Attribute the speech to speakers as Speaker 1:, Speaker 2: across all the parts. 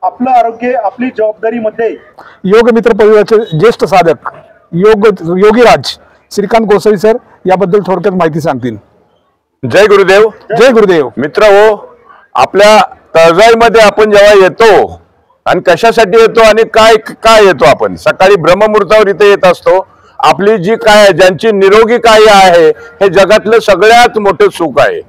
Speaker 1: आपलं आरोग्य आपली जबाबदारी मध्ये
Speaker 2: योग मित्र परिवाराचे ज्येष्ठ साधक योगीराज श्रीकांत गोसावी सर याबद्दल थोडक्यात माहिती सांगतील।
Speaker 3: जय गुरुदेव।
Speaker 2: जय गुरुदेव।
Speaker 3: मित्र हो, आपल्या तळजाईमध्ये आपण जेव्हा येतो आणि कशासाठी येतो आणि काय येतो, आपण सकाळी ब्रह्ममुहूर्तावर इथे येत असतो। आपली जी काय ज्यांची निरोगी काया आहे हे जगातलं सगळ्यात मोठं सुख आहे।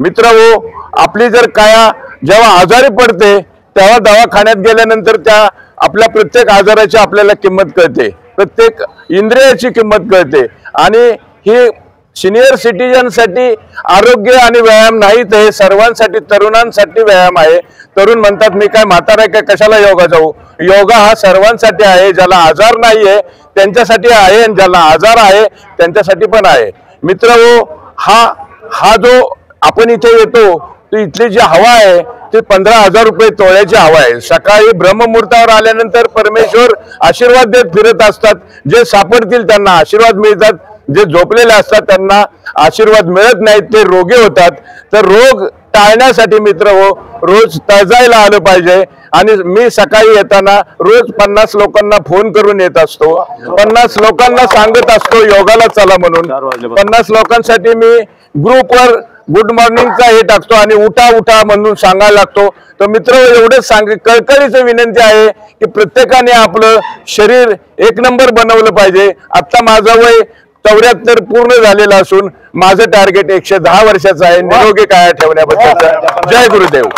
Speaker 3: मित्र हो, आपली जर काया जेव्हा आजारी पडते तेव्हा दवाखान्यात गेल्यानंतर त्या आपल्या प्रत्येक आजाराची आपल्याला किंमत कळते, प्रत्येक इंद्रियाची किंमत कळते। आणि ही सिनियर सिटीजनसाठी आरोग्य आणि व्यायाम नाही, तर हे सर्वांसाठी तरुणांसाठी व्यायाम आहे। तरुण म्हणतात मी काय म्हातारा काय कशाला योगा जाऊ, योगा हा सर्वांसाठी आहे। ज्याला आजार नाही आहे त्यांच्यासाठी आहे आणि ज्याला आजार आहे त्यांच्यासाठी पण आहे। मित्र हो, हा जो आपण इथे येतो तो इथली जी हवा आहे ते 15,000 रुपये तोळ्याची हवा आहे। सकाळी ब्रह्ममुहूर्तावर आल्यानंतर परमेश्वर आशीर्वाद देत फिरत असतात। जे सापडतील त्यांना आशीर्वाद मिळतात, जे झोपलेले असतात त्यांना आशीर्वाद मिळत नाहीत, ते रोगी होतात। तर रोग टाळण्यासाठी मित्र हो, रोज तळजाईला आलं पाहिजे। आणि मी सकाळी येताना रोज 50 लोकांना फोन करून येत असतो, 50 लोकांना सांगत असतो योगाला चला म्हणून। 50 लोकांसाठी मी ग्रुपवर गुड मॉर्निंगचा हे टाकतो आणि उठा उठा म्हणून सांगायला लागतो। तर मित्र एवढंच कळकळीची विनंती आहे की प्रत्येकाने आपलं शरीर एक नंबर बनवलं पाहिजे। आता माझं वय 74 पूर्ण झालेलं असून माझं टार्गेट 110 वर्षाचं आहे निरोगी काया ठेवण्याबद्दल। जय गुरुदेव।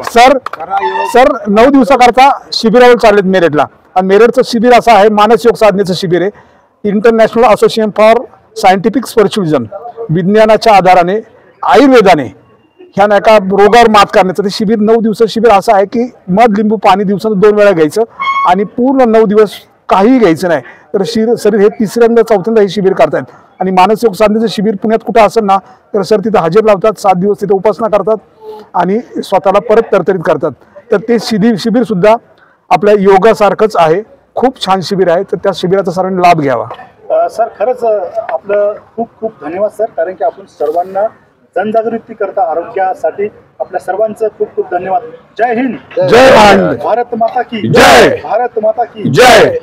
Speaker 2: सर 9 दिवसाकरता शिबिरावर चाललेत मेरठला, आणि मेरठचं शिबिर असं आहे मानस योग साधनेचं शिबिर आहे। इंटरनॅशनल असोसिएशन फॉर सायंटिफिक स्पिरिच्युअलिझम, विज्ञानाच्या आधाराने आयुर्वेदाने ह्या एका रोगावर मात करण्याचं ते शिबिर 9 दिवसाचं शिबिर असं आहे की मध लिंबू पाणी दिवसात 2 वेळा घ्यायचं आणि पूर्ण 9 दिवस काहीही घ्यायचं नाही। तर शरीर हे तिसऱ्यांदा चौथ्यांदा हे शिबिर करतायत। आणि मानस योग साधनेचं शिबिर पुण्यात कुठं असेल ना तर सर तिथं हजेर लावतात, 7 दिवस तिथे उपासना करतात आणि स्वतःला परत तरतरीत करतात। तर ते शिबिर सुद्धा आपल्या योगासारखंच आहे, खूप छान शिबिर आहे। तर त्या शिबिराचा सर्वांनी लाभ घ्यावा।
Speaker 1: सर खरंच आपलं खूप खूप धन्यवाद सर, कारण की आपण सर्वांना जनजागृती करता आरोग्यासाठी आपल्या सर्वांचं खूप खूप धन्यवाद। जय हिंद,
Speaker 2: जय भारत,
Speaker 1: भारत माता की
Speaker 2: जय,
Speaker 1: भारत माता की
Speaker 2: जय।